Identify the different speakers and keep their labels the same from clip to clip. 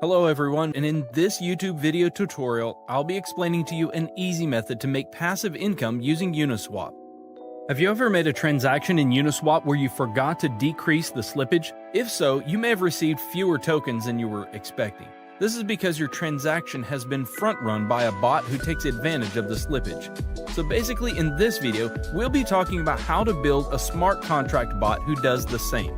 Speaker 1: Hello everyone, and in this YouTube video tutorial, I'll be explaining to you an easy method to make passive income using Uniswap. Have you ever made a transaction in Uniswap where you forgot to decrease the slippage? If so, you may have received fewer tokens than you were expecting. This is because your transaction has been front-run by a bot who takes advantage of the slippage. So basically in this video, we'll be talking about how to build a smart contract bot who does the same.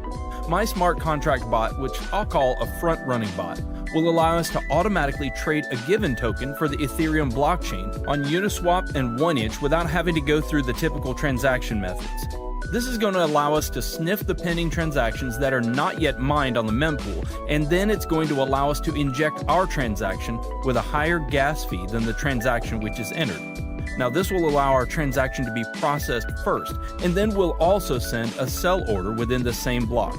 Speaker 1: My smart contract bot, which I'll call a front-running bot, will allow us to automatically trade a given token for the Ethereum blockchain on Uniswap and 1inch without having to go through the typical transaction methods. This is going to allow us to sniff the pending transactions that are not yet mined on the mempool, and then it's going to allow us to inject our transaction with a higher gas fee than the transaction which is entered. Now this will allow our transaction to be processed first, and then we'll also send a sell order within the same block.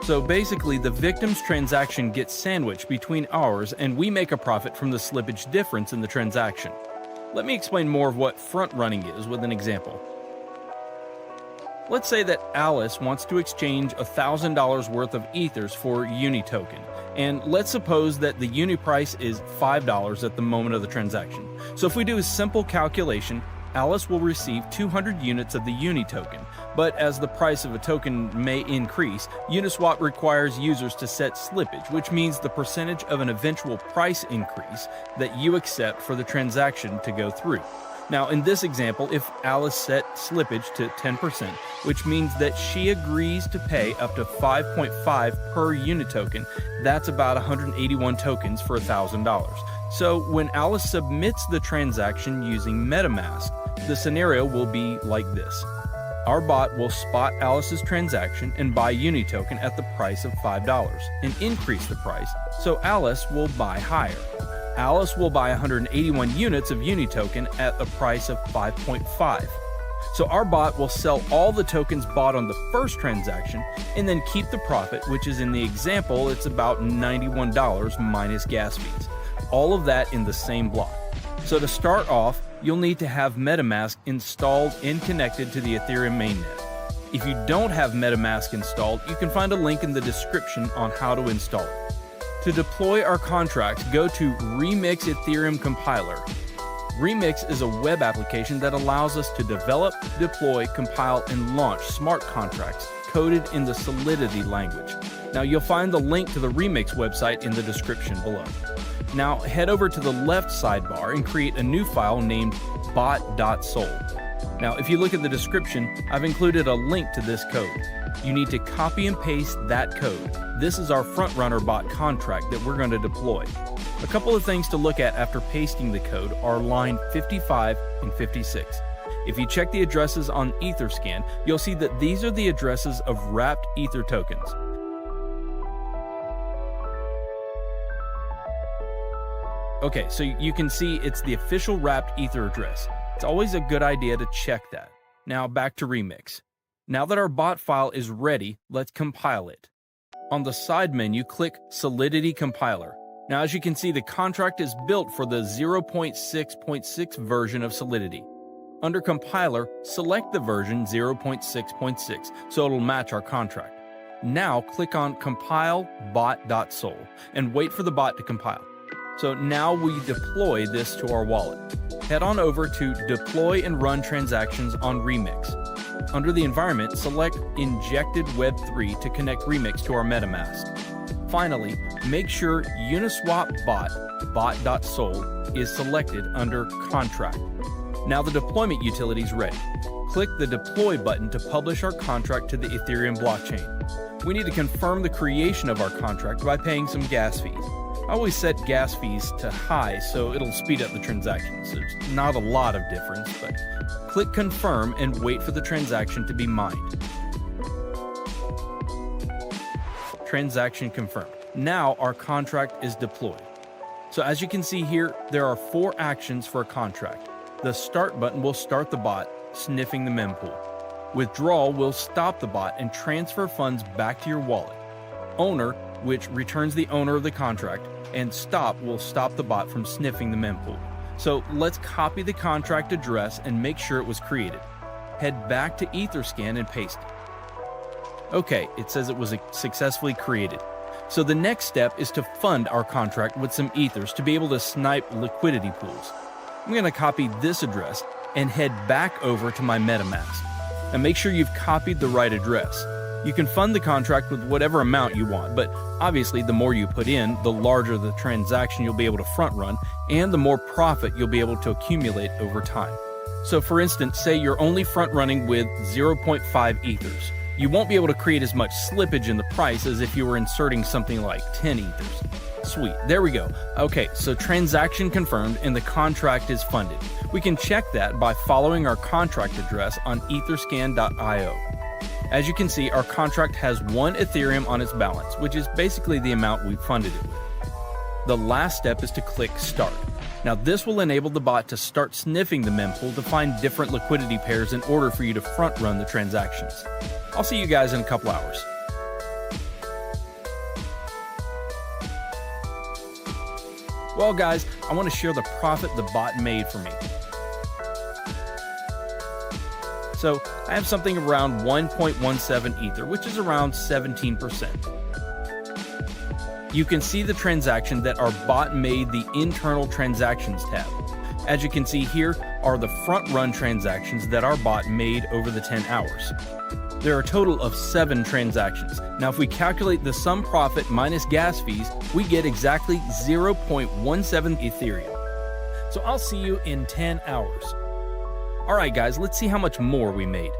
Speaker 1: So basically, the victim's transaction gets sandwiched between ours, and we make a profit from the slippage difference in the transaction. Let me explain more of what front-running is with an example. Let's say that Alice wants to exchange $1,000 worth of Ethers for Uni token, and let's suppose that the Uni price is $5 at the moment of the transaction. So if we do a simple calculation, Alice will receive 200 units of the Uni token, but as the price of a token may increase, Uniswap requires users to set slippage, which means the percentage of an eventual price increase that you accept for the transaction to go through. Now in this example, if Alice set slippage to 10%, which means that she agrees to pay up to 5.5 per Uni token, that's about 181 tokens for $1,000. So when Alice submits the transaction using MetaMask, the scenario will be like this. Our bot will spot Alice's transaction and buy Uni token at the price of $5 and increase the price, so Alice will buy higher. Alice will buy 181 units of Uni token at the price of 5.5. So our bot will sell all the tokens bought on the first transaction and then keep the profit, which is in the example, it's about $91 minus gas fees. All of that in the same block. So to start off, you'll need to have MetaMask installed and connected to the Ethereum mainnet. If you don't have MetaMask installed, you can find a link in the description on how to install it. To deploy our contract, go to Remix Ethereum Compiler. Remix is a web application that allows us to develop, deploy, compile, and launch smart contracts coded in the Solidity language. Now you'll find the link to the Remix website in the description below. Now head over to the left sidebar and create a new file named Bot.sol. Now if you look at the description, I've included a link to this code. You need to copy and paste that code. This is our frontrunner bot contract that we're going to deploy. A couple of things to look at after pasting the code are line 55 and 56. If you check the addresses on Etherscan, you'll see that these are the addresses of wrapped Ether tokens. Okay, so you can see it's the official wrapped Ether address. It's always a good idea to check that. Now back to Remix. Now that our bot file is ready, let's compile it. On the side menu, click Solidity Compiler. Now as you can see, the contract is built for the 0.6.6 version of Solidity. Under Compiler, select the version 0.6.6 so it'll match our contract. Now click on Compile Bot.sol and wait for the bot to compile. So now we deploy this to our wallet. Head on over to Deploy and Run Transactions on Remix. Under the environment, select Injected Web3 to connect Remix to our MetaMask. Finally, make sure Uniswap Bot.sol is selected under Contract. Now the deployment utility is ready. Click the Deploy button to publish our contract to the Ethereum blockchain. We need to confirm the creation of our contract by paying some gas fees. I always set gas fees to high so it'll speed up the transactions. There's not a lot of difference, but click Confirm and wait for the transaction to be mined. Transaction confirmed. Now our contract is deployed. So as you can see here, there are 4 actions for a contract. The Start button will start the bot, sniffing the mempool. Withdrawal will stop the bot and transfer funds back to your wallet. Owner, which returns the owner of the contract, and Stop will stop the bot from sniffing the mempool. So let's copy the contract address and make sure it was created. Head back to Etherscan and paste it. Okay, it says it was successfully created. So the next step is to fund our contract with some ethers to be able to snipe liquidity pools. I'm going to copy this address and head back over to my MetaMask. Now make sure you've copied the right address. You can fund the contract with whatever amount you want, but obviously the more you put in, the larger the transaction you'll be able to front run, and the more profit you'll be able to accumulate over time. So for instance, say you're only front running with 0.5 ethers. You won't be able to create as much slippage in the price as if you were inserting something like 10 ethers. Sweet, there we go. Okay, so transaction confirmed and the contract is funded. We can check that by following our contract address on etherscan.io. As you can see, our contract has 1 Ethereum on its balance, which is basically the amount we funded it with. The last step is to click Start. Now this will enable the bot to start sniffing the mempool to find different liquidity pairs in order for you to front run the transactions. I'll see you guys in a couple hours. Well guys, I want to share the profit the bot made for me. So I have something around 1.17 Ether, which is around 17%. You can see the transaction that our bot made the internal transactions tab. As you can see here are the front run transactions that our bot made over the 10 hours. There are a total of 7 transactions. Now if we calculate the sum profit minus gas fees, we get exactly 0.17 Ethereum. So I'll see you in 10 hours. Alright guys, let's see how much more we made.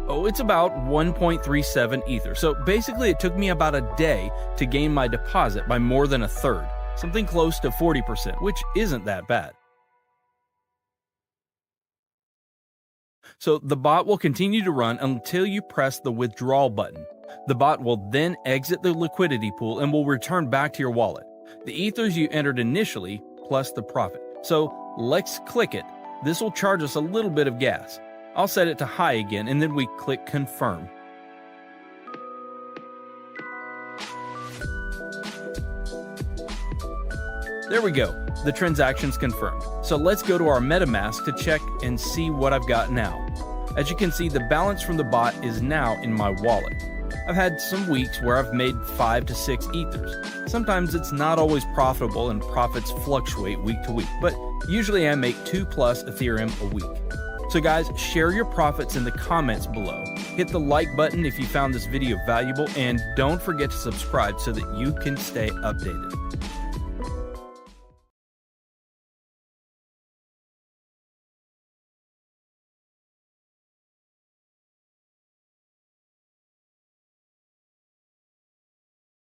Speaker 1: Oh, it's about 1.37 Ether. So basically it took me about a day to gain my deposit by more than a third, something close to 40%, which isn't that bad. So the bot will continue to run until you press the withdrawal button. The bot will then exit the liquidity pool and will return back to your wallet. The ethers you entered initially plus the profit. So let's click it. This will charge us a little bit of gas. I'll set it to high again and then we click confirm. There we go. The transaction's confirmed. So let's go to our MetaMask to check and see what I've got now. As you can see, the balance from the bot is now in my wallet. I've had some weeks where I've made 5 to 6 ethers. Sometimes it's not always profitable and profits fluctuate week to week, but usually I make 2+ Ethereum a week. So guys, share your profits in the comments below. Hit the like button if you found this video valuable, and don't forget to subscribe so that you can stay updated.